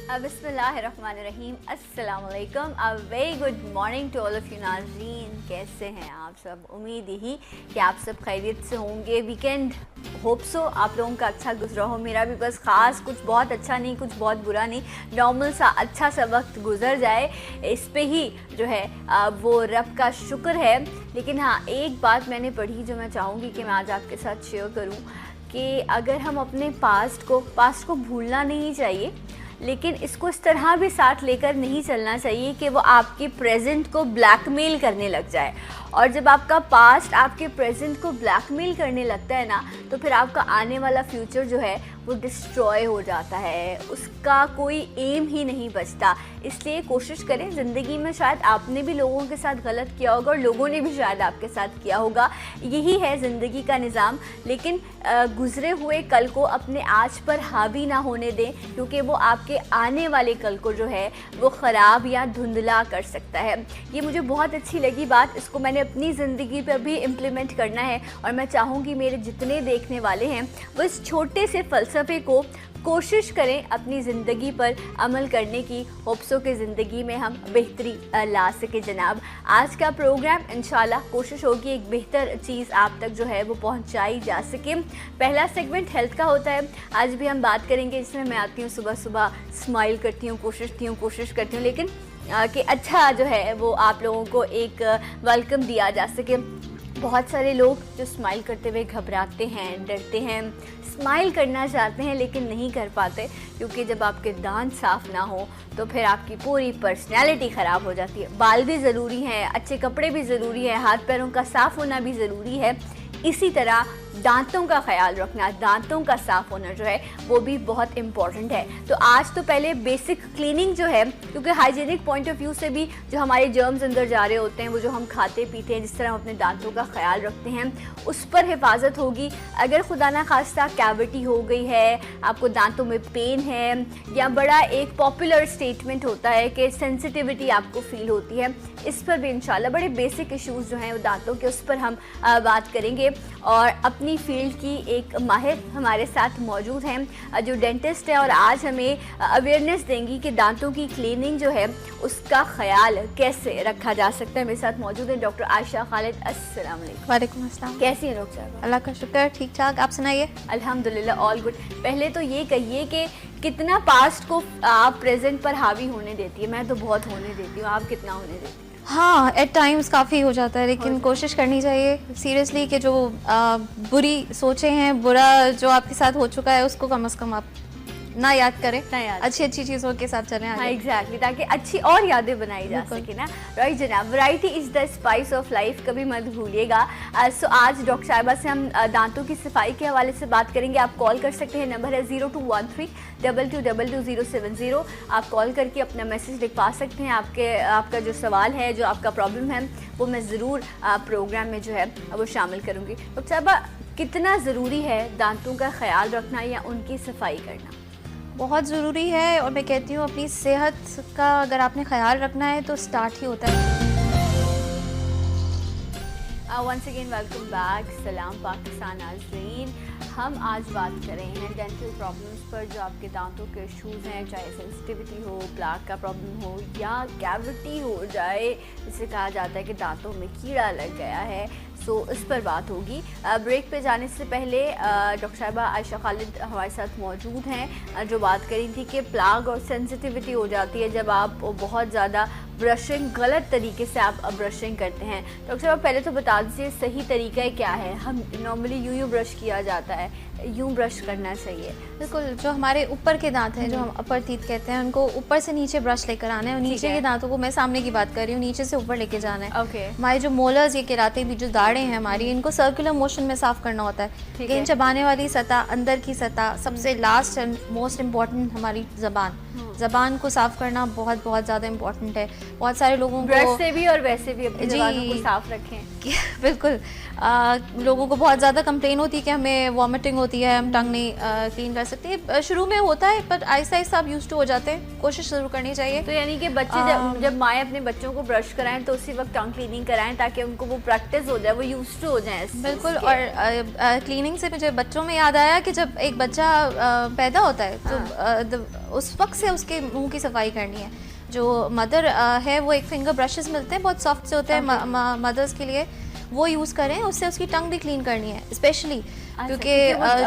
बिस्मिल्लाहिर्रहमानिर्रहीम, अस्सलाम वालेकुम, a very good morning to all of you नाज़रीन। कैसे हैं आप सब? उम्मीद यही कि आप सब खैरियत से होंगे। वीकेंड होप सो आप लोगों का अच्छा गुजरा हो। मेरा भी बस ख़ास कुछ बहुत अच्छा नहीं, कुछ बहुत बुरा नहीं, नॉर्मल सा अच्छा सा वक्त गुजर जाए, इस पे ही जो है वो रब का शुक्र है। लेकिन हाँ, एक बात मैंने पढ़ी जो मैं चाहूँगी कि मैं आज आपके साथ शेयर करूँ कि अगर हम अपने पास्ट को भूलना नहीं चाहिए, लेकिन इसको इस तरह भी साथ लेकर नहीं चलना चाहिए कि वो आपके प्रेजेंट को ब्लैकमेल करने लग जाए। और जब आपका पास्ट आपके प्रेजेंट को ब्लैकमेल करने लगता है ना, तो फिर आपका आने वाला फ्यूचर जो है वो डिस्ट्रॉय हो जाता है, उसका कोई एम ही नहीं बचता। इसलिए कोशिश करें, ज़िंदगी में शायद आपने भी लोगों के साथ गलत किया होगा और लोगों ने भी शायद आपके साथ किया होगा, यही है ज़िंदगी का निज़ाम। लेकिन गुज़रे हुए कल को अपने आज पर हावी ना होने दें, क्योंकि वो आपके आने वाले कल को जो है वो ख़राब या धुंधला कर सकता है। ये मुझे बहुत अच्छी लगी बात, इसको मैंने अपनी ज़िंदगी पर भी इम्प्लीमेंट करना है और मैं चाहूँगी मेरे जितने देखने वाले हैं वो इस छोटे से फ़लसफ़े को कोशिश करें अपनी ज़िंदगी पर अमल करने की। होप्सो के ज़िंदगी में हम बेहतरी ला सके जनाब। आज का प्रोग्राम इंशाल्लाह कोशिश होगी एक बेहतर चीज़ आप तक जो है वो पहुंचाई जा सके। पहला सेगमेंट हेल्थ का होता है। आज भी हम बात करेंगे, जिसमें मैं आती हूँ सुबह सुबह, स्माइल करती हूँ, कोशिश करती हूँ, लेकिन कि अच्छा जो है वो आप लोगों को एक वेलकम दिया जा सके। बहुत सारे लोग जो स्माइल करते हुए घबराते हैं, डरते हैं, स्माइल करना चाहते हैं लेकिन नहीं कर पाते, क्योंकि जब आपके दांत साफ़ ना हो तो फिर आपकी पूरी पर्सनैलिटी ख़राब हो जाती है। बाल भी ज़रूरी हैं, अच्छे कपड़े भी ज़रूरी है, हाथ पैरों का साफ़ होना भी ज़रूरी है। इसी तरह दांतों का ख्याल रखना, दांतों का साफ़ होना जो है वो भी बहुत इम्पॉर्टेंट है। तो आज तो पहले बेसिक क्लीनिंग जो है, क्योंकि हाइजीनिक पॉइंट ऑफ व्यू से भी जो हमारे जर्म्स अंदर जा रहे होते हैं, वो जो हम खाते पीते हैं, जिस तरह हम अपने दांतों का ख्याल रखते हैं, उस पर हिफाजत होगी। अगर खुदा ना खास्ता कैविटी हो गई है, आपको दांतों में पेन है, या बड़ा एक पॉपुलर स्टेटमेंट होता है कि सेंसिटिविटी आपको फील होती है, इस पर भी इंशाल्लाह बड़े बेसिक इश्यूज़ जो हैं वो दांतों के, उस पर हम बात करेंगे। और अपनी फील्ड की एक माहिर हमारे साथ मौजूद हैं जो डेंटिस्ट है, और आज हमें अवेयरनेस देंगी कि दांतों की क्लीनिंग जो है उसका ख्याल कैसे रखा जा सकता है। मेरे साथ मौजूद है डॉक्टर आयशा खालिद। अस्सलाम वालेकुम। वालेकुम अस्सलाम। कैसी हैं डॉक्टर साहब? अल्लाह का शुक्र, ठीक ठाक। आप सुनाइए। अल्हम्दुलिल्लाह, ऑल गुड। पहले तो ये कहिए कि कितना पास्ट को आप प्रेजेंट पर हावी होने देती है? मैं तो बहुत होने देती हूँ, आप कितना होने देती हैं? हाँ, एट टाइम्स काफ़ी हो जाता है, लेकिन कोशिश करनी चाहिए सीरियसली कि जो बुरी सोचें हैं, बुरा जो आपके साथ हो चुका है, उसको कम से कम आप ना याद करें, अच्छी चीज़ों के साथ चलें आगे। हाँ एग्जैक्टली, ताकि अच्छी और यादें बनाई जा सके ना। राइट जनाब, variety is the spice of life, कभी मत भूलिएगा। सो आज डॉक्टर साहिबा से हम दांतों की सफाई के हवाले से बात करेंगे। आप कॉल कर सकते हैं, नंबर है 0213222270। आप कॉल करके अपना मैसेज लिखवा सकते हैं। आपका जो सवाल है, जो आपका प्रॉब्लम है, वो मैं ज़रूर प्रोग्राम में जो है वो शामिल करूँगी। डॉक्टर साहिबा, कितना ज़रूरी है दांतों का ख्याल रखना या उनकी सफाई करना? बहुत ज़रूरी है, और मैं कहती हूँ अपनी सेहत का अगर आपने ख्याल रखना है तो स्टार्ट ही होता है। वंस अगेन वेलकम बैक, सलाम पाकिस्तान नाज़रीन। हम आज बात कर रहे हैं डेंटल प्रॉब्लम्स पर, जो आपके दांतों के इश्यूज़ हैं, चाहे सेंसिटिविटी हो, प्लाक का प्रॉब्लम हो, या कैविटी हो जाए, जिसे कहा जाता है कि दांतों में कीड़ा लग गया है। सो इस पर बात होगी। ब्रेक पे जाने से पहले डॉक्टर साहिबा आयशा खालिद हमारे साथ मौजूद हैं, जो बात करी थी कि प्लाग और सेंसिटिविटी हो जाती है जब आप बहुत ज़्यादा ब्रशिंग, गलत तरीके से आप ब्रशिंग करते हैं। डॉक्टर साहब पहले तो बता दीजिए सही तरीका क्या है? हम नॉर्मली यूँ ब्रश किया जाता है, यूँ ब्रश करना चाहिए? बिल्कुल, जो हमारे ऊपर के दांत हैं, जो हम अपर टीथ कहते हैं, उनको ऊपर से नीचे ब्रश लेकर आना है, और नीचे के दांतों को, मैं सामने की बात कर रही हूँ, नीचे से ऊपर लेके जाना है। ओके। हमारे जो मोलर्स ये कहलाते हैं, जो दाढ़ें हैं हमारी, इनको सर्कुलर मोशन में साफ करना होता है। गेंद चबाने वाली सतह, अंदर की सतह, सबसे लास्ट एंड मोस्ट इम्पॉर्टेंट हमारी ज़बान। ज़बान को साफ़ करना बहुत ज़्यादा इम्पॉर्टेंट है। बहुत सारे लोगों को ब्रश से भी और वैसे भी अपनी ज़बान को साफ रखें बिल्कुल। लोगों को बहुत ज़्यादा कंप्लेन होती है कि हमें वॉमिटिंग होती है, हम टंग नहीं क्लीन कर सकते। शुरू में होता है, पर आहिस्ता आहिस्ता आप यूज्ड टू हो जाते हैं। कोशिश ज़रूर करनी चाहिए। तो यानी कि बच्चे जब माएँ अपने बच्चों को ब्रश कराएं तो उसी वक्त टंग क्लीनिंग कराएं, ताकि उनको वो प्रैक्टिस हो जाए, वो यूज्ड टू हो जाए। बिल्कुल। और क्लीनिंग से मुझे बच्चों में याद आया कि जब एक बच्चा पैदा होता है तो उस वक्त से उसके मुंह की सफाई करनी है। जो मदर है वो एक फिंगर ब्रशेस मिलते हैं, बहुत सॉफ्ट से होते हैं मदर्स के लिए, वो यूज़ करें। उससे उसकी टंग भी क्लीन करनी है स्पेशली, क्योंकि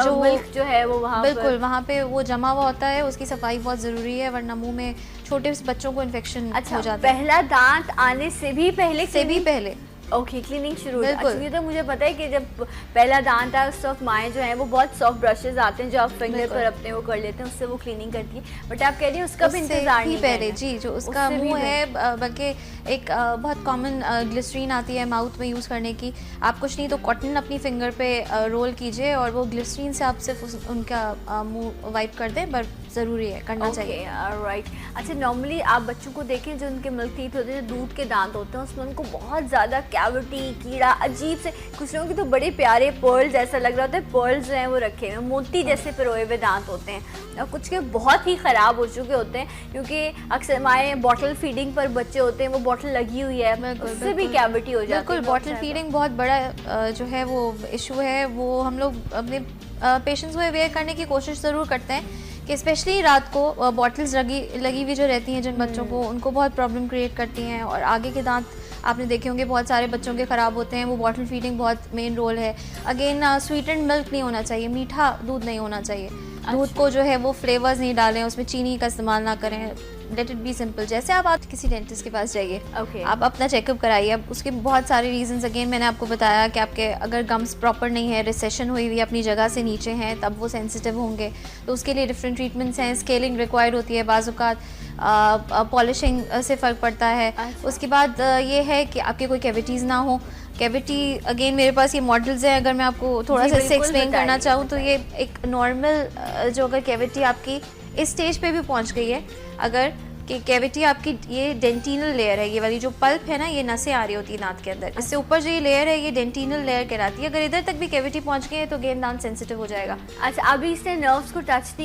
जो मिल्क जो है वो वहाँ बिल्कुल वहाँ पे वो जमा हुआ होता है, उसकी सफाई बहुत ज़रूरी है, वरना मुंह में छोटे बच्चों को इन्फेक्शन हो जाता है। पहला दांत आने से भी पहले ओके क्लीनिंग शुरू। एक्चुअली तो मुझे पता है कि जब पहला दांत आया उस वक्त माएँ जो हैं वो बहुत सॉफ्ट ब्रशेस आते हैं जो आप फिंगर पर अपने वो कर लेते हैं, उससे वो क्लीनिंग करती है। बट आप कह रही हैं उसका भी इंतजार नहीं पहले जी, जो उसका मुंह है, बल्कि एक बहुत कॉमन ग्लिसरीन आती है माउथ में यूज़ करने की। आप कुछ नहीं तो कॉटन अपनी फिंगर पे रोल कीजिए और वो ग्लिसरीन से आप सिर्फ उनका मुंह वाइप कर दें, पर ज़रूरी है, करना चाहिए। राइट। अच्छा, नॉर्मली आप बच्चों को देखें जो उनके मिल्क टीथ होते हैं, जो दूध के दांत होते हैं, उसमें उनको बहुत ज़्यादा कैविटी, कीड़ा, अजीब से, कुछ लोगों की तो बड़े प्यारे पर्ल जैसा लग रहा होता है, पर्ल्स जो हैं वो रखे हुए मोती जैसे पिरोए हुए दांत होते हैं, और कुछ के बहुत ही ख़राब हो चुके होते हैं, क्योंकि अक्सर माएँ बॉटल फीडिंग पर बच्चे होते हैं, वो बॉटल लगी हुई है, उससे भी कैविटी हो जाती है। बिल्कुल, बॉटल फीडिंग बहुत बड़ा जो है वो इशू है। वो हम लोग अपने पेशेंट्स को अवेयर करने की कोशिश ज़रूर करते हैं कि स्पेशली रात को बॉटल्स लगी हुई जो रहती हैं जिन बच्चों को, उनको बहुत प्रॉब्लम क्रिएट करती हैं। और आगे के दांत आपने देखे होंगे बहुत सारे बच्चों के ख़राब होते हैं, वो बॉटल फीडिंग बहुत मेन रोल है। अगेन स्वीटेंड मिल्क नहीं होना चाहिए, मीठा दूध नहीं होना चाहिए। दूध को जो है वो फ्लेवर्स नहीं डालें, उसमें चीनी का इस्तेमाल ना करें। Let it be simple. जैसे आप किसी डेंटिस्ट के पास जाइए, आप अपना चेकअप कराइए। अब उसके बहुत सारे रीजंस, अगेन मैंने आपको बताया कि आपके अगर गम्स प्रॉपर नहीं है, रिसेशन हुई हुई अपनी जगह से नीचे हैं, तब वो सेंसिटिव होंगे, तो उसके लिए डिफरेंट ट्रीटमेंट्स हैं। स्केलिंग रिक्वायर्ड होती है, बाज़-औक़ात पॉलिशिंग से फ़र्क पड़ता है। उसके बाद ये है कि आपके कोई कैविटीज़ ना हो। कैविटी, अगेन मेरे पास ये मॉडल्स हैं, अगर मैं आपको थोड़ा सा इससे एक्सप्लेन करना चाहूँ तो ये एक नॉर्मल जो अगर कैविटी आपकी इस स्टेज पे भी पहुँच गई है, अगर कि कैविटी आपकी ये डेंटिनल लेयर है, ये वाली जो पल्प है ना, ये नसें आ रही होती है दांत के अंदर, इससे ऊपर जो ये लेयर है ये डेंटिनल लेयर कहलाती है। अगर इधर तक भी कैविटी पहुँच गई है तो अगेन दांत सेंसिटिव हो जाएगा। अच्छा, अभी इसने नर्व्स को टच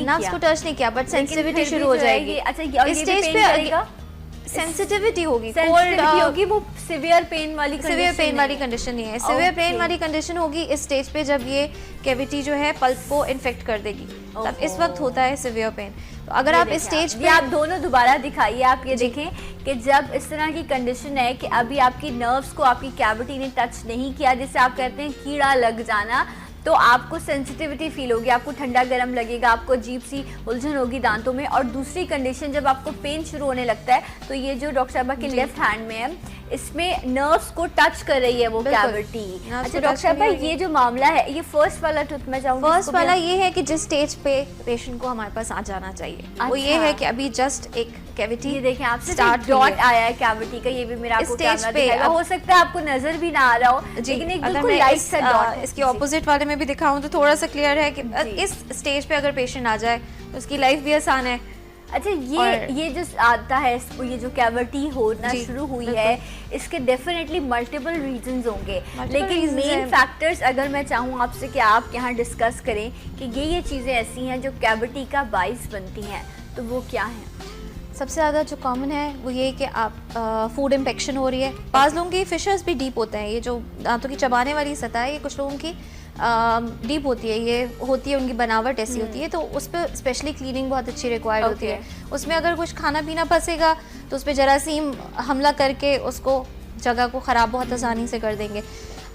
नहीं किया, बट सेंसिटिविटी शुरू हो जाएगी। अच्छा, इस स्टेज पे सेंसिटिविटी होगी, कोल्ड होगी, वो सिवियर पेन वाली कंडीशन नहीं है। सिवियर पेन वाली कंडीशन होगी इस स्टेज पे जब ये कैविटी जो है पल्प को इन्फेक्ट कर देगी, तब इस वक्त होता है सिवियर पेन। तो अगर आप इस स्टेज पे, आप दोनों दोबारा दिखाइए, आप ये देखें कि जब इस तरह की कंडीशन है कि अभी आपकी नर्व्स को आपकी कैविटी ने टच नहीं किया, जिसे आप कहते हैं कीड़ा लग जाना, तो आपको सेंसिटिविटी फील होगी, आपको ठंडा गर्म लगेगा, आपको अजीब सी उलझन होगी दांतों में। और दूसरी कंडीशन, जब आपको पेन शुरू होने लगता है, तो ये जो डॉक्टर साहबा के लेफ्ट हैंड में है, इसमें नर्व्स को टच कर रही है वो कैविटी। अच्छा डॉक्टर साहबा, ये जो मामला है, ये फर्स्ट वाला टूथ में जाऊंगी, फर्स्ट वाला ये है कि जिस स्टेज पे पेशेंट को हमारे पास आ जाना चाहिए, वो ये है कि अभी जस्ट एक कैविटी, ये देखें आप स्टार्ट डॉट आया है कैविटी का, ये भी मेरा आपको कैमरा दिखाएगा, हो सकता है आपको नजर भी ना आ रहा हो, लेकिन एक बिल्कुल लाइट सा डॉट। इसके ऑपोजिट वाले में भी दिखाऊं तो थोड़ा सा क्लियर है कि इस स्टेज पे अगर पेशेंट आ जाए तो उसकी लाइफ भी आसान है। अच्छा, ये जो आता है, ये जो कैविटी होना शुरू हुई है, इसके डेफिनेटली मल्टीपल रीजंस होंगे, लेकिन मेन फैक्टर्स अगर मैं चाहूँ आपसे कि आप यहाँ डिस्कस करें कि ये चीज़ें ऐसी हैं जो कैविटी का बाइस बनती हैं, तो वो क्या है? सबसे ज़्यादा जो कॉमन है वो ये कि आप फूड इन्फेक्शन हो रही है। बाज़ लोगों की फिशर्स भी डीप होते हैं, ये जो दांतों की चबाने वाली सतह है, ये कुछ लोगों की डीप होती है, ये होती है, उनकी बनावट ऐसी होती है, तो उस पर स्पेशली क्लीनिंग बहुत अच्छी रिक्वायर्ड होती है। उसमें अगर कुछ खाना पीना फंसेगा तो उस पर जरासीम हमला करके उसको जगह को ख़राब बहुत आसानी से कर देंगे।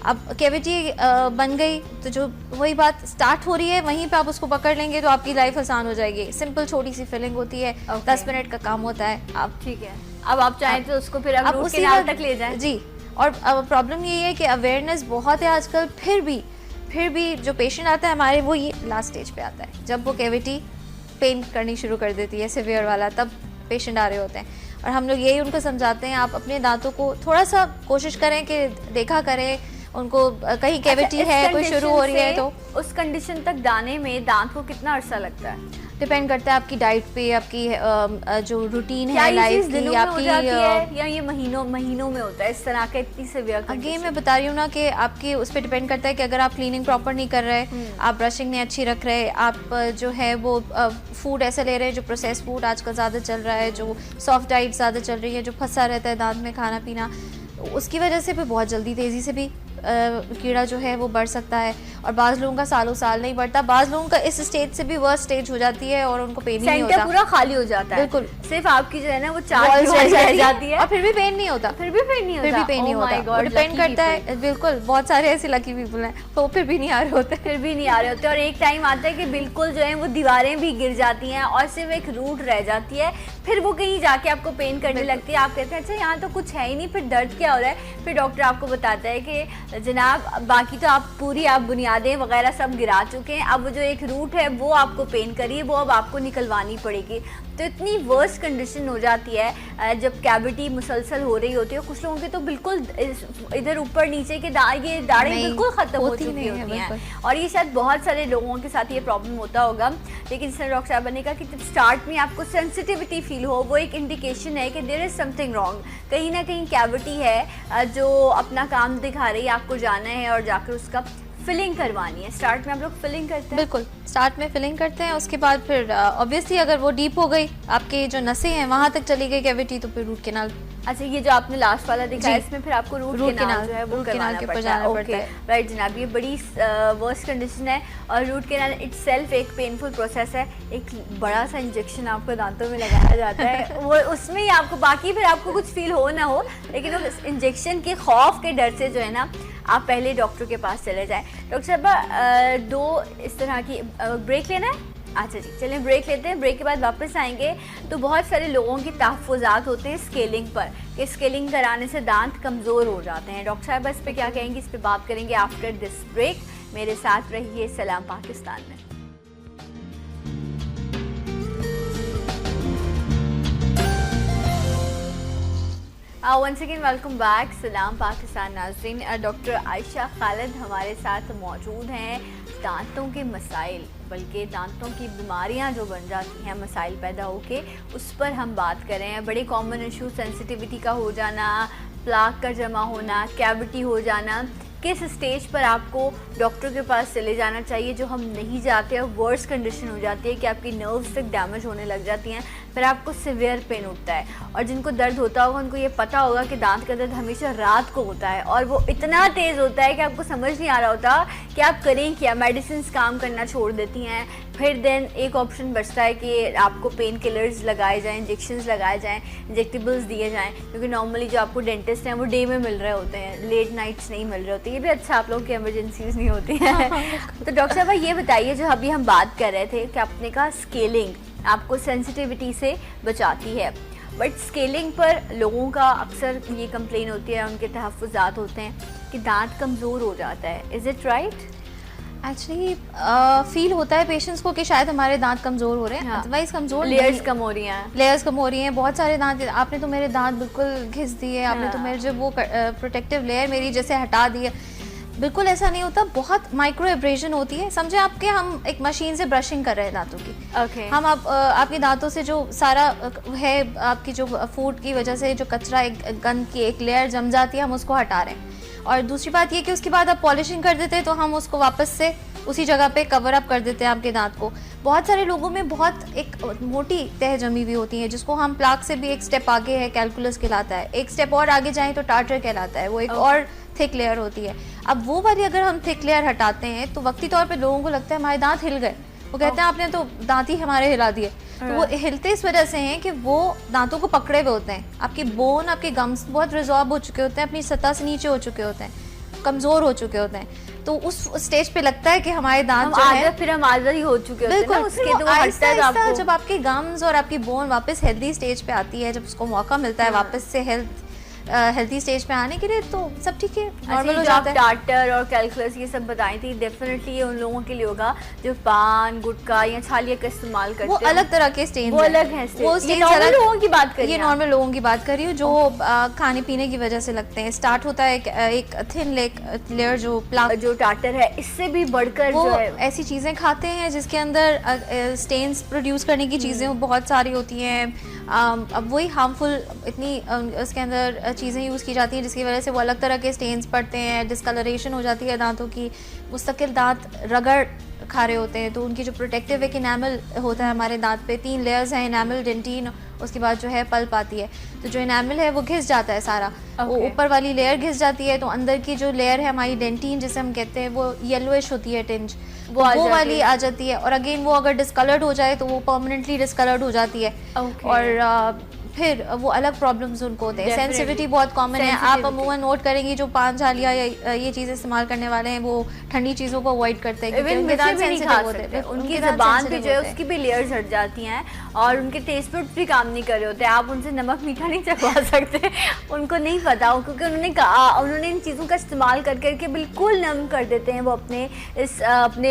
अब कैविटी बन गई तो जो वही बात स्टार्ट हो रही है, वहीं पे आप उसको पकड़ लेंगे तो आपकी लाइफ आसान हो जाएगी। सिंपल छोटी सी फिलिंग होती है, 10 मिनट का काम होता है। आप ठीक है, अब आप चाहें तो उसको फिर आप रूट कैनाल तक ले जाएं। जी, और प्रॉब्लम ये है कि अवेयरनेस बहुत है आजकल, फिर भी जो पेशेंट आता है हमारे, वो ये लास्ट स्टेज पे आता है जब वो कैविटी पेन करनी शुरू कर देती है सिवियर वाला, तब पेशेंट आ रहे होते हैं। और हम लोग यही उनको समझाते हैं, आप अपने दांतों को थोड़ा सा कोशिश करें कि देखा करें उनको कहीं कैविटी है, कोई शुरू हो रही है तो। उस कंडीशन तक दाने में दांत को कितना अरसा लगता है? डिपेंड करता है आपकी डाइट पे, आपकी जो रूटीन क्या है ये लाइफ चीज़ की, दिनों में हो जाती है आपकी या ये महीनों में होता है इस तरह का इतनी सीवियर अगेन मैं बता रही हूँ ना कि आपके उस पर डिपेंड करता है कि अगर आप क्लीनिंग प्रॉपर नहीं कर रहे, आप ब्रशिंग नहीं अच्छी रख रहे, आप जो है वो फूड ऐसा ले रहे हैं जो प्रोसेस फूड आजकल ज़्यादा चल रहा है, जो सॉफ्ट डाइट ज़्यादा चल रही है, जो फंसा रहता है दांत में खाना पीना, उसकी वजह से भी बहुत जल्दी तेज़ी से भी कीड़ा जो है वो बढ़ सकता है। और बाज़ लोगों का सालों साल नहीं बढ़ता, बाज़ लोगों का इस स्टेज से भी वर्स्ट स्टेज हो जाती है और उनको पेन ही नहीं होता, पूरा खाली हो जाता है, बिल्कुल सिर्फ आपकी जो है ना वो चार रह जाती है और फिर भी पेन नहीं होता, फिर भी पेन नहीं होता। डिपेंड करता है, बिल्कुल बहुत सारे ऐसे लकी पीपल हैं तो फिर भी नहीं आ रहे होते, और एक टाइम आता है कि बिल्कुल जो है वो दीवारें भी गिर जाती हैं और सिर्फ एक रूट रह जाती है, फिर वो कहीं जाके आपको पेन करने लगती है। आप कहते हैं अच्छा यहाँ तो कुछ है ही नहीं, फिर दर्द क्या हो रहा है, फिर डॉक्टर आपको बताता है कि जनाब बाकी तो आप बुनियादें वगैरह सब गिरा चुके हैं, अब जो एक रूट है वो आपको पेन करिए, वो अब आपको निकलवानी पड़ेगी। तो इतनी वर्स्ट कंडीशन हो जाती है जब कैविटी मुसलसल हो रही होती है। कुछ लोगों के तो बिल्कुल इधर ऊपर नीचे के ये दाढ़ें बिल्कुल ख़त्म हो चुकी होती हैं, और ये शायद बहुत सारे लोगों के साथ ये प्रॉब्लम होता होगा। लेकिन जैसे डॉक्टर साहब ने कहा कि जब स्टार्ट में आपको सेंसिटिविटी फील हो, वो एक इंडिकेशन है कि देयर इज़ समथिंग रॉन्ग, कहीं ना कहीं कैविटी है जो अपना काम दिखा रही है, आपको जाना है और जाकर उसका फिलिंग करवानी है। स्टार्ट में आप लोग फिलिंग करते हैं? बिल्कुल, स्टार्ट में फिलिंग करते हैं, उसके बाद फिर ऑब्वियसली अगर वो डीप हो गई, आपके जो नसें हैं वहाँ तक चली गई कैविटी, तो फिर रूट कैनाल। अच्छा, ये जो आपने लास्ट वाला दिखा है इसमें फिर आपको रूट कैनाल जो है वो करवाना के पड़ता है। ओके, राइट जनाब, ये बड़ी वर्स्ट कंडीशन है और रूट कैनाल इटसेल्फ एक पेनफुल प्रोसेस है। एक बड़ा सा इंजेक्शन आपको दांतों में लगाया जाता है, वो उसमें ही आपको बाकी फिर आपको कुछ फील हो ना हो, लेकिन उस इंजेक्शन के खौफ के डर से जो है ना आप पहले डॉक्टर के पास चले जाएं। डॉक्टर साहब 2 इस तरह की ब्रेक लेना है? अच्छा जी, चलिए ब्रेक लेते हैं, ब्रेक के बाद वापस आएंगे। तो बहुत सारे लोगों के तहफ़्फ़ुज़ात होते हैं स्केलिंग पर कि स्केलिंग कराने से दांत कमज़ोर हो जाते हैं। डॉक्टर साहब इस पर क्या कहेंगे, इस पर बात करेंगे आफ्टर दिस ब्रेक। मेरे साथ रहिए सलाम पाकिस्तान में। वंस अगेन वेलकम बैक सलाम पाकिस्तान नाज़रीन। डॉक्टर आयशा खालिद हमारे साथ मौजूद हैं। दांतों के मसाइल, बल्कि दांतों की बीमारियां जो बन जाती हैं मसाइल पैदा होके, उस पर हम बात कर रहे हैं। बड़े कॉमन इशू सेंसिटिविटी का हो जाना, प्लाक का जमा होना, कैविटी हो जाना। किस स्टेज पर आपको डॉक्टर के पास चले जाना चाहिए, जो हम नहीं जाते और वर्स्ट कंडीशन हो जाती है कि आपकी नर्व्स तक डैमेज होने लग जाती हैं, फिर आपको सिवियर पेन उठता है। और जिनको दर्द होता होगा उनको ये पता होगा कि दांत का दर्द हमेशा रात को होता है और वो इतना तेज़ होता है कि आपको समझ नहीं आ रहा होता कि आप करें क्या। मेडिसिन काम करना छोड़ देती हैं, फिर देन एक ऑप्शन बचता है कि आपको पेन किलर्स लगाए जाएँ, इंजेक्शंस लगाए जाएँ, इंजेक्टेबल्स दिए जाएँ, क्योंकि नॉर्मली जो आपको डेंटिस्ट हैं वो डे में मिल रहे होते हैं, लेट नाइट्स नहीं मिल रहे होते। ये भी अच्छा, आप लोगों की एमरजेंसीज नहीं होती हैं। तो डॉक्टर साहब ये बताइए, जो अभी हम बात कर रहे थे कि आपने कहा स्केलिंग आपको सेंसिटिविटी से बचाती है, बट स्केलिंग पर लोगों का अक्सर ये कंप्लेन होती है, उनके तहफ़्फ़ुज़ात होते हैं कि दांत कमज़ोर हो जाता है। Is it right? Actually feel होता है पेशेंट्स को कि शायद हमारे दांत कमज़ोर हो रहे हैं, अदरवाइज कमज़ोर लेयर्स कम हो रही हैं, लेयर्स कम हो रही हैं। बहुत सारे दांत, आपने तो मेरे दांत बिल्कुल घिस दिए, आपने तो मेरे जो वो प्रोटेक्टिव लेयर मेरी जैसे हटा दी है। बिल्कुल ऐसा नहीं होता, बहुत माइक्रो एब्रेजन होती है। समझे आपके हम एक मशीन से ब्रशिंग कर रहे हैं दांतों की। okay. हम आपके दांतों से जो सारा है, आपकी जो फूड की वजह से जो कचरा, एक गंद की एक लेयर जम जाती है, हम उसको हटा रहे हैं। और दूसरी बात ये कि उसके बाद आप पॉलिशिंग कर देते हैं तो हम उसको वापस से उसी जगह पे कवर अप कर देते हैं आपके दांत को। बहुत सारे लोगों में बहुत एक मोटी तह जमी हुई होती है, जिसको हम प्लाक से भी एक स्टेप आगे है, कैलकुलस कहलाता है। एक स्टेप और आगे जाएं तो टार्टर कहलाता है, वो एक और थिक लेयर होती है। अब वो वाली अगर हम थिक लेयर हटाते हैं तो वक्ती तौर पे लोगों को लगता है हमारे दांत हिल गए, वो कहते हैं आपने तो दांत ही हमारे हिला दिए। तो वो हिलते इस वजह से हैं कि वो दांतों को पकड़े हुए होते हैं, आपकी बोन, आपके गम्स बहुत रिजॉर्ब हो चुके होते हैं, अपनी सतह से नीचे हो चुके होते हैं, कमज़ोर हो चुके होते हैं। तो उस स्टेज पे लगता है कि हमारे दांत जो है फिर हम आज़ाद ही हो चुके होते हैं ना, उसके तो आहिस्ता आहिस्ता जब आपके गम्स और आपकी बोन वापस हेल्दी स्टेज पे आती है, जब उसको मौका मिलता है वापस से हेल्थ हेल्थी स्टेज पे आने के लिए, तो सब ठीक है, नॉर्मल हो जो आप जाता है। टाटर और कैलकुलस ये सब बताई थी, डेफिनेटली ये उन लोगों के लिए होगा जो पान गुटखा या छालिया का इस्तेमाल करते वो हैं। अलग तरह के स्टेन्स वो अलग है वो ये स्टेन्स नॉर्मल अलग, लोगों की बात करिए ये नॉर्मल लोगों की बात कर रही हूँ जो खाने पीने की वजह से लगते हैं। स्टार्ट होता है एक थिन लेयर जो प्लाक, जो टाटर है इससे भी बढ़कर वो जो है ऐसी चीज़ें खाते हैं जिसके अंदर स्टेन्स प्रोड्यूस करने की चीज़ें बहुत सारी होती हैं। अब वही हार्मफुल इतनी उसके अंदर चीज़ें यूज़ की जाती हैं जिसकी वजह से वो अलग तरह के स्टेन्स पड़ते हैं, डिस्कलरेशन हो जाती है दांतों की, मुस्तकिल दांत रगड़ खा रहे होते हैं। तो उनकी जो प्रोटेक्टिव एक इनामल होता है हमारे दांत पे, 3 लेयर्स हैं, इनामल, डेंटिन, उसके बाद जो है पल्प आती है। तो जो इनामल है वो घिस जाता है सारा, वो ऊपर वाली लेयर घिस जाती है, तो अंदर की जो लेयर है हमारी डेंटिन जिसे हम कहते हैं वो येलोइश होती है, टिंज वो वाली आ जाती है। और अगेन वो अगर डिस्कलर्ड हो जाए तो वो परमानेंटली डिस्कलर्ड हो जाती है। और फिर वो अलग प्रॉब्लम्स उनको होते हैं। सेंसिटिविटी बहुत कॉमन है, आप अमूमन नोट करेंगी जो पान छालिया या ये चीज़ें इस्तेमाल करने वाले हैं वो ठंडी चीज़ों को अवॉइड करते हैं क्योंकि उनके दांत सेंसिटिव होते हैं, उनकी ज़बान पे जो है उसकी भी लेयर्स हट जाती हैं और उनके टेस्ट बड्स भी काम नहीं कर रहे होते। आप उनसे नमक मीठा नहीं चखवा सकते, उनको नहीं पता क्योंकि उन्होंने इन चीज़ों का इस्तेमाल कर करके बिल्कुल नम कर देते हैं वो अपने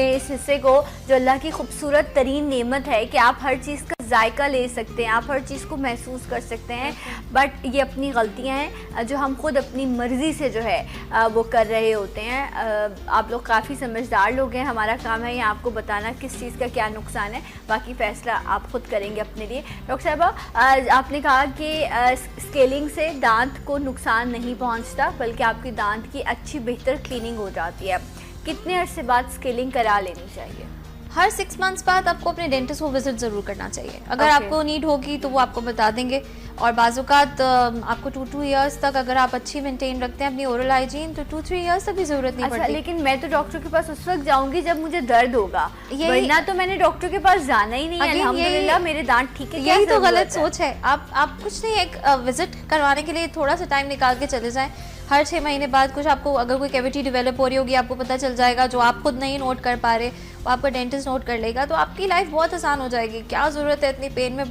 इस हिस्से को, जो अल्लाह की खूबसूरत तरीन नेमत है कि आप हर चीज़ का जायका ले सकते हैं, आप हर चीज़ को महसूस कर सकते हैं। बट ये अपनी गलतियां हैं जो हम खुद अपनी मर्ज़ी से जो है वो कर रहे होते हैं। आप लोग काफ़ी समझदार लोग हैं, हमारा काम है ये आपको बताना किस चीज़ का क्या नुकसान है, बाकी फ़ैसला आप खुद करेंगे अपने लिए। डॉक्टर साहबा, आपने कहा कि स्केलिंग से दांत को नुकसान नहीं पहुँचता बल्कि आपकी दांत की अच्छी बेहतर क्लीनिंग हो जाती है। कितने अरसे बाद स्केलिंग करा लेनी चाहिए? हर 6 मंथ्स बाद आपको अपने डेंटिस्ट को विजिट ज़रूर करना चाहिए। अगर आपको नीड होगी तो वो आपको बता देंगे। और बाज़ात आपको 2 इयर्स तक अगर आप अच्छी मेंटेन रखते हैं अपनी ओरल हाइजीन तो 2-3 इयर्स तक भी ज़रूरत नहीं पड़ती। लेकिन मैं तो डॉक्टर के पास उस वक्त जाऊंगी जब मुझे दर्द होगा, वरना तो मैंने डॉक्टर के पास जाना ही नहीं है। अल्हम्दुलिल्लाह मेरे दांत ठीक है। यही तो गलत सोच है। आप कुछ नहीं, एक विजिट करवाने के लिए थोड़ा सा टाइम निकाल के चले जाएँ। हर 6 महीने बाद कुछ आपको अगर कोई कैविटी डेवलप हो रही होगी आपको पता चल जाएगा, जो आप खुद नहीं नोट कर पा रहे वो आपका डेंटिस्ट नोट कर लेगा, तो आपकी लाइफ बहुत आसान हो जाएगी। क्या ज़रूरत है इतनी पेन में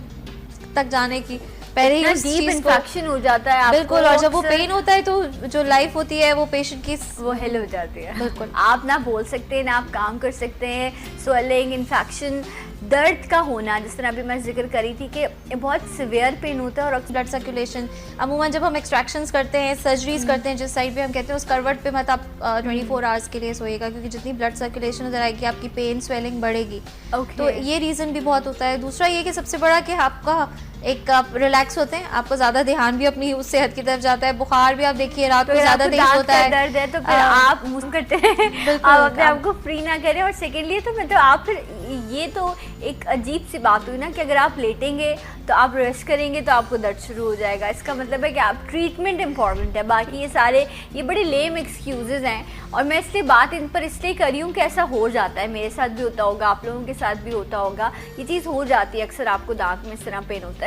तक जाने की, पहले ही उस डीप इन्फेक्शन हो जाता है आपको। बिल्कुल, और जब वो पेन होता है तो जो लाइफ होती है वो पेशेंट की वो हेल हो जाती है। बिल्कुल, आप ना बोल सकते हैं ना आप काम कर सकते हैं। स्वेलिंग, इन्फेक्शन, दर्द का होना, जिस तरह अभी मैं जिक्र करी थी कि बहुत सिवियर पेन होता है। और ब्लड सर्कुलेशन, अमूमन जब हम एक्सट्रैक्शंस करते हैं, सर्जरीज करते हैं जिस साइड पे हम कहते हैं उस करवट पे मत आप 24 आवर्स के लिए सोइएगा, क्योंकि जितनी ब्लड सर्कुलेशन उधर आएगी आपकी पेन स्वेलिंग बढ़ेगी। तो ये रीज़न भी बहुत होता है। दूसरा ये कि सबसे बड़ा कि आपका एक आप रिलैक्स होते हैं, आपको ज़्यादा ध्यान भी अपनी उस सेहत की तरफ जाता है। बुखार भी आप देखिए रात को ज़्यादा तेज होता है, दर्द है तो फिर आप मुँह करते हैं, आप अपने आप को फ्री ना करें। और सेकेंडली तो मतलब आप फिर ये तो एक अजीब सी बात हुई ना कि अगर आप लेटेंगे तो आप रेस्ट करेंगे तो आपको दर्द शुरू हो जाएगा। इसका मतलब है कि आप ट्रीटमेंट इम्पॉर्टेंट है, बाकी ये सारे ये बड़े लेम एक्सक्यूजेज हैं। और मैं इसलिए बात इन पर इसलिए कर रही हूँ कि ऐसा हो जाता है, मेरे साथ भी होता होगा, आप लोगों के साथ भी होता होगा, ये चीज़ हो जाती है अक्सर, आपको दांत में इस तरह पेन होता है।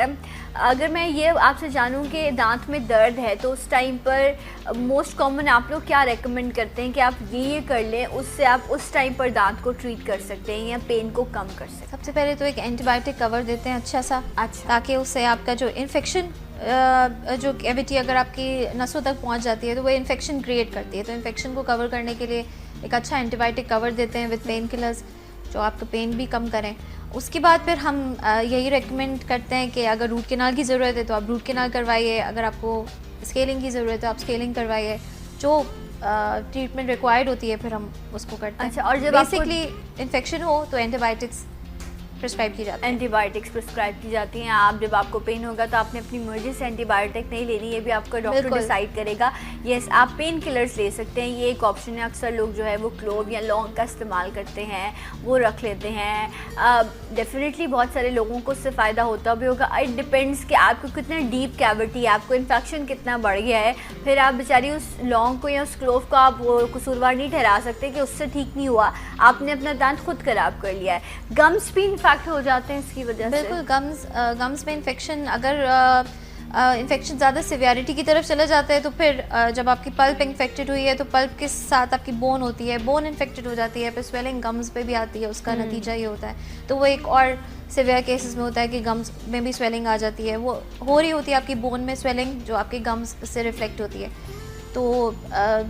अगर मैं ये आपसे जानूँ कि दांत में दर्द है तो उस टाइम पर मोस्ट कॉमन आप लोग क्या रेकमेंड करते हैं कि आप ये कर लें, उससे आप उस टाइम पर दांत को ट्रीट कर सकते हैं या पेन को कम कर सकते हैं? सबसे पहले तो एक एंटीबायोटिक कवर देते हैं अच्छा सा, ताकि उससे आपका जो इन्फेक्शन जो कैविटी अगर आपकी नसों तक पहुंच जाती है तो वो इन्फेक्शन क्रिएट करती है। तो इन्फेक्शन को कवर करने के लिए एक अच्छा एंटीबायोटिक कवर देते हैं विद पेन किलर्स, जो आपका पेन भी कम करें। उसके बाद फिर हम यही रेकमेंड करते हैं कि अगर रूट कैनाल की ज़रूरत है तो आप रूट कैनाल करवाइए, अगर आपको स्केलिंग की ज़रूरत है आप स्केलिंग करवाइए, जो ट्रीटमेंट रिक्वायर्ड होती है फिर हम उसको करते हैं। अच्छा, और जब बेसिकली इन्फेक्शन हो तो एंटीबायोटिक्स प्रिस्क्राइब की जाती है। एंटीबायोटिक्स प्रिस्क्राइब की जाती हैं। आप जब आपको पेन होगा तो आपने अपनी मर्जी से एंटीबायोटिक नहीं लेनी, ये भी आपका डॉक्टर डिसाइड करेगा। यस, आप पेन किलर्स ले सकते हैं, ये एक ऑप्शन है। अक्सर लोग जो है वो क्लोव या लौंग का इस्तेमाल करते हैं, वो रख लेते हैं। डेफिनेटली बहुत सारे लोगों को उससे फ़ायदा होता भी होगा। इट डिपेंड्स कि आपको कितना डीप कैविटी है, आपको इन्फेक्शन कितना बढ़ गया है। फिर आप बेचारी उस लौंग को या उस क्लोव को आप वो कसूरवार नहीं ठहरा सकते कि उससे ठीक नहीं हुआ, आपने अपना दांत खुद खराब कर लिया है। गम्स भी हो जाते हैं इसकी वजह से। बिल्कुल, गम्स में इन्फेक्शन अगर इन्फेक्शन ज़्यादा सिवियरिटी की तरफ चला जाता है तो फिर जब आपकी पल्प इन्फेक्टेड हुई है तो पल्प के साथ आपकी बोन होती है, बोन इन्फेक्टेड हो जाती है, फिर स्वेलिंग गम्स पे भी आती है, उसका नतीजा ये होता है। तो वो एक और सिवियर केसेस में होता है कि गम्स में भी स्वेलिंग आ जाती है, वो हो रही होती है आपकी बोन में स्वेलिंग जो आपके गम्स से रिफ्लेक्ट होती है। तो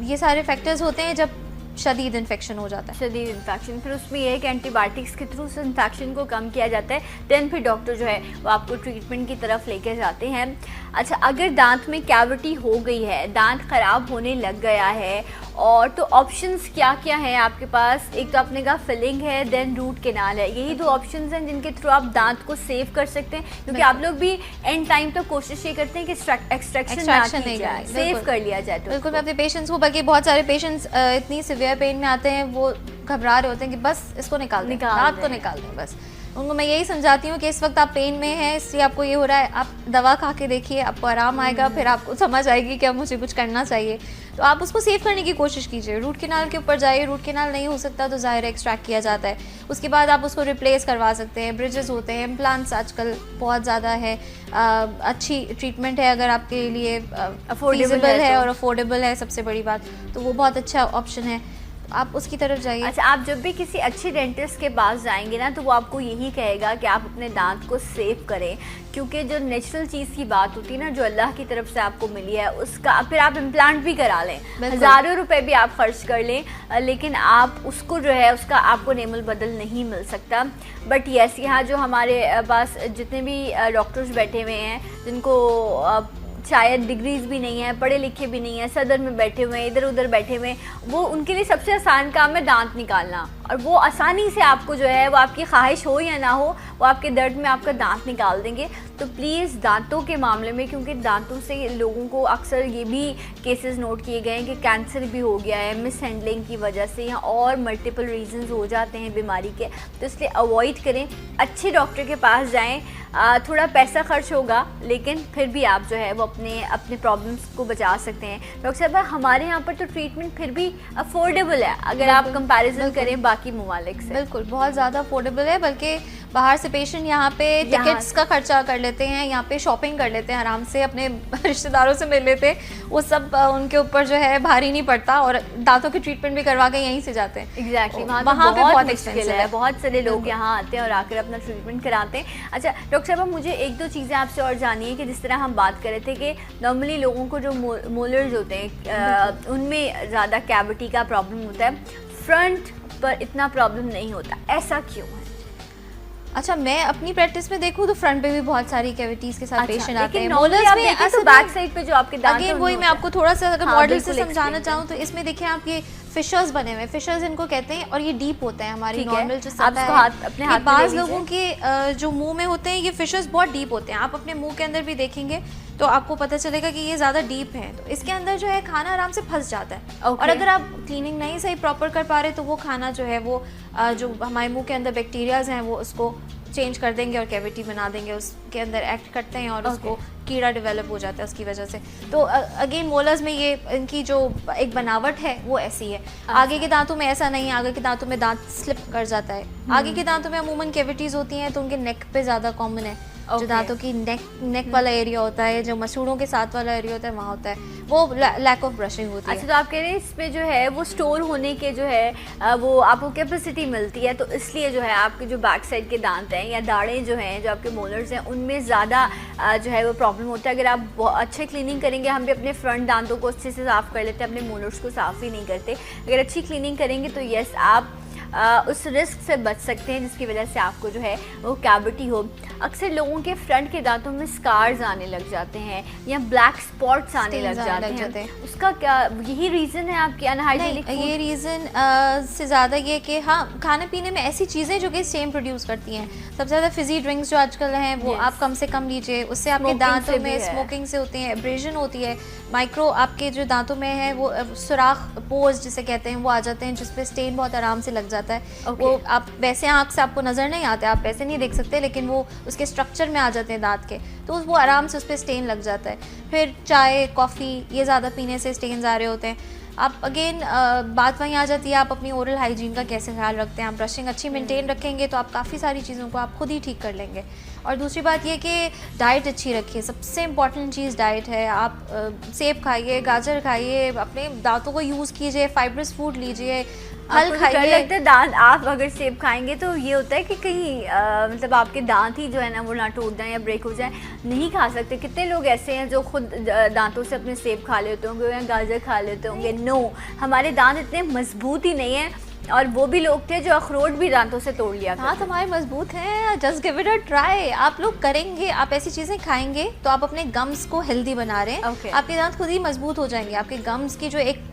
ये सारे फैक्टर्स होते हैं जब शदीद इन्फेक्शन हो जाता है। शदीद इन्फेक्शन, फिर उसमें यह है कि एंटीबायोटिक्स के थ्रू उस इन्फेक्शन को कम किया जाता है, देन फिर डॉक्टर जो है वो आपको ट्रीटमेंट की तरफ लेके जाते हैं। अच्छा, अगर दांत में कैविटी हो गई है, दांत ख़राब होने लग गया है, और तो ऑप्शंस क्या क्या हैं आपके पास? एक तो आपने कहा फिलिंग है, देन रूट कैनाल है, यही दो ऑप्शंस हैं जिनके थ्रू आप दांत को सेव कर सकते हैं, क्योंकि आप लोग भी एंड टाइम तक कोशिश ये करते हैं कि एक्सट्रैक्शन ना की जाए, सेव कर लिया जाए। तो बिल्कुल, मैं अपने पेशेंट्स को, बल्कि बहुत सारे पेशेंट्स इतनी सिवियर पेन में आते हैं, वो घबरा रहे होते हैं कि बस इसको निकाल दें, दांत को निकाल दें बस। उनको मैं यही समझाती हूँ कि इस वक्त आप पेन में हैं, इसलिए आपको ये हो रहा है, आप दवा खा के देखिए, आपको आराम आएगा, फिर आपको समझ आएगी कि अब मुझे कुछ करना चाहिए। तो आप उसको सेव करने की कोशिश कीजिए, रूट कैनाल के ऊपर जाइए, रूट कैनाल नहीं हो सकता तो ज़ाहिर एक्सट्रैक्ट किया जाता है, उसके बाद आप उसको रिप्लेस करवा सकते हैं, ब्रिजेस होते हैं, इम्प्लांट्स आजकल बहुत ज़्यादा है, अच्छी ट्रीटमेंट है अगर आपके लिए अफोर्डेबल है और अफोर्डेबल है, सबसे बड़ी बात, तो वो बहुत अच्छा ऑप्शन है, आप उसकी तरफ जाइए। अच्छा, आप जब भी किसी अच्छे डेंटिस्ट के पास जाएंगे ना, तो वो आपको यही कहेगा कि आप अपने दांत को सेव करें, क्योंकि जो नेचुरल चीज़ की बात होती है ना, जो अल्लाह की तरफ से आपको मिली है, उसका फिर आप इम्प्लांट भी करा लें, हज़ारों रुपए भी आप खर्च कर लें, लेकिन आप उसको जो है उसका आपको नेमल बदल नहीं मिल सकता। बट यस, यहाँ जो हमारे पास जितने भी डॉक्टर्स बैठे हुए हैं, जिनको शायद डिग्रीज भी नहीं है, पढ़े लिखे भी नहीं है, सदर में बैठे हुए हैं, इधर उधर बैठे हुए हैं, वो उनके लिए सबसे आसान काम है दांत निकालना, और वो आसानी से आपको जो है, वो आपकी ख्वाहिश हो या ना हो, वो आपके दर्द में आपका दांत निकाल देंगे। तो प्लीज़ दांतों के मामले में, क्योंकि दांतों से लोगों को अक्सर ये भी केसेस नोट किए गए हैं कि कैंसर भी हो गया है मिस हैंडलिंग की वजह से, या और मल्टीपल रीजंस हो जाते हैं बीमारी के, तो इसलिए अवॉइड करें, अच्छे डॉक्टर के पास जाएं। थोड़ा पैसा खर्च होगा, लेकिन फिर भी आप जो है वो अपने प्रॉब्लम्स को बचा सकते हैं। डॉक्टर साहब, हमारे यहाँ पर तो ट्रीटमेंट फिर भी अफोर्डेबल है अगर आप कंपैरिजन करें बाकी ममालिक से। बिल्कुल, बहुत ज़्यादा अफोर्डेबल है, बल्कि बाहर से पेशेंट यहाँ पे टिकट्स का खर्चा कर लेते हैं, यहाँ पे शॉपिंग कर लेते हैं, आराम से अपने रिश्तेदारों से मिल लेते हैं, वो सब उनके ऊपर जो है भारी नहीं पड़ता, और दांतों की ट्रीटमेंट भी करवा के यहीं से जाते हैं। एग्जैक्टली, वहाँ पे बहुत एक्सपेंसिव है, बहुत सारे लोग यहाँ आते हैं और आकर अपना ट्रीटमेंट कराते हैं। अच्छा डॉक्टर साहब, मुझे एक दो चीज़ें आपसे और जानिए कि जिस तरह हम बात कर रहे थे कि नॉर्मली लोगों को जो मोलर्स होते हैं उनमें ज़्यादा कैविटी का प्रॉब्लम होता है, फ्रंट पर इतना प्रॉब्लम नहीं होता, ऐसा क्यों है? अच्छा, मैं अपनी प्रैक्टिस में देखूँ तो फ्रंट पे भी बहुत सारी कैविटीज के साथ पेशेंट आते हैं। मोलर्स में ऐसे बैक साइड पे जो आपके दांत हैं, अगेन वही मैं आपको थोड़ा सा अगर मॉडल से समझाना चाहूँ तो इसमें देखिए आप ये फिशर्स बने हुए, फिशर्स इनको कहते हैं, और ये डीप होते हैं, हमारी नॉर्मल जो सतह है, अपने हाथ बाज़ लोगों के जो मुंह में होते हैं ये फिशर्स बहुत डीप होते हैं, आप अपने मुंह के अंदर भी देखेंगे तो आपको पता चलेगा कि ये ज़्यादा डीप है, तो इसके अंदर जो है खाना आराम से फंस जाता है। और अगर आप क्लीनिंग नहीं सही प्रॉपर कर पा रहे तो वो खाना जो है वो जो हमारे मुंह के अंदर बैक्टीरियाज हैं वो उसको चेंज कर देंगे और कैविटी बना देंगे, उसके अंदर एक्ट करते हैं और उसको कीड़ा डेवलप हो जाता है उसकी वजह से। तो अगेन मोलर्स में ये इनकी जो एक बनावट है वो ऐसी है। आगे के दांतों में ऐसा नहीं है, आगे के दांतों में दांत स्लिप कर जाता है। आगे के दांतों में अमूमन कैविटीज़ होती हैं तो उनके नेक पे ज़्यादा कॉमन है। जो दांतों की नेक वाला एरिया होता है, जो मसूड़ों के साथ वाला एरिया होता है, वहाँ होता है, वो लैक ऑफ ब्रशिंग होती है। अच्छा, तो आप कह रहे हैं इसमें जो है वो स्टोर होने के जो है वो आपको कैपेसिटी मिलती है, तो इसलिए जो है आपके जो बैक साइड के दांत हैं या दाढ़ें जो हैं, जो आपके मोलर्स हैं, उनमें ज़्यादा जो है वो प्रॉब्लम होता है। अगर आप अच्छे क्लीनिंग करेंगे, हम भी अपने फ्रंट दांतों को अच्छे से साफ़ कर लेते हैं, अपने मोलर्स को साफ़ ही नहीं करते। अगर अच्छी क्लीनिंग करेंगे तो यस, आप उस रिस्क से बच सकते हैं जिसकी वजह से आपको जो है वो कैविटी हो। अक्सर लोगों के फ्रंट के दांतों में स्कार्स आने लग जाते हैं या ब्लैक स्पॉट्स आने लग जाते हैं, उसका क्या यही रीज़न है आपकी अनहाइजीनिक? ये रीज़न से ज़्यादा ये कि हाँ, खाने पीने में ऐसी चीज़ें जो कि सेम प्रोड्यूस करती हैं, सबसे ज़्यादा फिजी ड्रिंक्स जो आजकल हैं वो आप कम से कम लीजिए, उससे आपके दांतों में स्मोकिंग से होती है, एब्रेजन होती है, माइक्रो आपके जो दांतों में है वो सुराख, पोर्स जिसे कहते हैं, वो आ जाते हैं जिसपे स्टेन बहुत आराम से लग जाता है। वो आप वैसे आँख से आपको नज़र नहीं आते, आप वैसे नहीं देख सकते, लेकिन वो उसके स्ट्रक्चर में आ जाते हैं दांत के, तो वो आराम से उस पर स्टेन लग जाता है। फिर चाय, कॉफ़ी ये ज़्यादा पीने से स्टेन्स आ रहे होते हैं। आप अगेन बात वहीं आ जाती है, आप अपनी ओरल हाइजीन का कैसे ख्याल रखते हैं। आप ब्रशिंग अच्छी मेंटेन रखेंगे तो आप काफ़ी सारी चीज़ों को आप खुद ही ठीक कर लेंगे। और दूसरी बात ये कि डाइट अच्छी रखिए, सबसे इम्पॉर्टेंट चीज़ डाइट है। आप सेब खाइए, गाजर खाइए, अपने दांतों को यूज़ कीजिए, फाइब्रस फूड लीजिए, फल खाइए। लगता है दांत, आप अगर सेब खाएंगे तो ये होता है कि कहीं मतलब आपके दांत ही जो है ना वो ना टूट जाए या ब्रेक हो जाए, नहीं खा सकते। कितने लोग ऐसे हैं जो खुद दांतों से अपने सेब खा लेते होंगे या गाजर खा लेते होंगे। नो, हमारे दांत इतने मजबूत ही नहीं है। और वो भी लोग थे जो अखरोट भी दांतों से तोड़ लिया। हाँ, हमारे मजबूत हैं, just give it a try. आप लोग करेंगे, आप ऐसी चीज़ें खाएंगे तो आप अपने गम्स को हेल्दी बना रहे हैं। आपके दांत खुद ही मजबूत हो जाएंगे। आपके गम्स की जो एक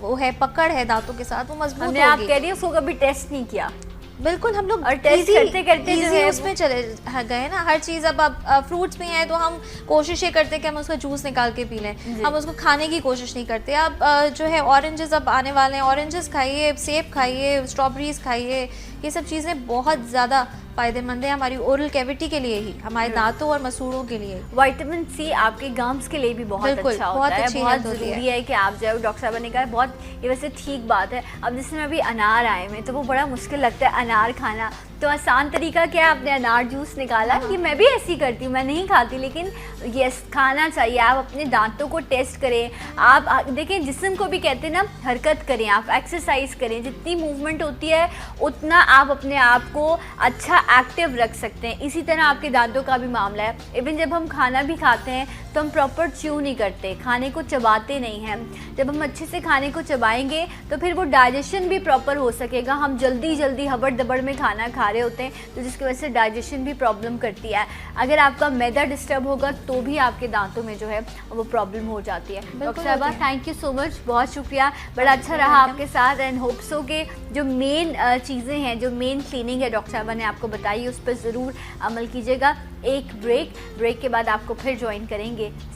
वो है पकड़ है दांतों के साथ, वो मजबूत होगी। आप कह रही है उसको कभी टेस्ट नहीं किया? बिल्कुल, हम लोग और टेस्ट करते करते जो है उसमें चले गए ना। हर चीज़, अब आप फ्रूट्स में है तो हम कोशिश ये करते हैं कि हम उसका जूस निकाल के पी लें, हम उसको खाने की कोशिश नहीं करते। आप जो है ऑरेंजेस अब आने वाले हैं, ऑरेंजेस खाइए, सेब खाइए, स्ट्रॉबेरीज खाइए। ये सब चीज़ें बहुत ज़्यादा फ़ायदेमंद है हमारी ओरल कैविटी के लिए ही, हमारे दांतों और मसूड़ों के लिए। विटामिन सी आपके गम्स के लिए भी बहुत अच्छा होता है, बहुत ज़रूरी है कि आप जो डॉक्टर साहब ने कहा बहुत, ये वैसे ठीक बात है। अब जिसमें अभी अनार आए हुए तो वो बड़ा मुश्किल लगता है अनार खाना, तो आसान तरीका क्या है, आपने अनार जूस निकाला। ये मैं भी ऐसी करती हूँ, मैं नहीं खाती लेकिन यस खाना चाहिए। आप अपने दांतों को टेस्ट करें, आप देखें जिस्म को भी कहते हैं ना हरकत करें, आप एक्सरसाइज करें, जितनी मूवमेंट होती है उतना आप अपने आप को अच्छा एक्टिव रख सकते हैं। इसी तरह आपके दांतों का भी मामला है। इवन जब हम खाना भी खाते हैं तो हम प्रॉपर च्यू नहीं करते, खाने को चबाते नहीं हैं। जब हम अच्छे से खाने को चबाएंगे तो फिर वो डाइजेशन भी प्रॉपर हो सकेगा। हम जल्दी जल्दी हबड़ दबड़ में खाना खा रहे होते हैं तो जिसकी वजह से डाइजेशन भी प्रॉब्लम करती है। अगर आपका मैदा डिस्टर्ब होगा तो भी आपके दांतों में जो है वो प्रॉब्लम हो जाती है। डॉक्टर साहबा थैंक यू सो मच, बहुत शुक्रिया, बड़ा अच्छा रहा आपके साथ। एंड होप सो के जो मेन चीज़ें हैं, जो मेन क्लीनिंग है डॉक्टर साहबा ने आपको बताई, उस पर ज़रूर अमल कीजिएगा। एक ब्रेक के बाद आपको फिर ज्वाइन करेंगे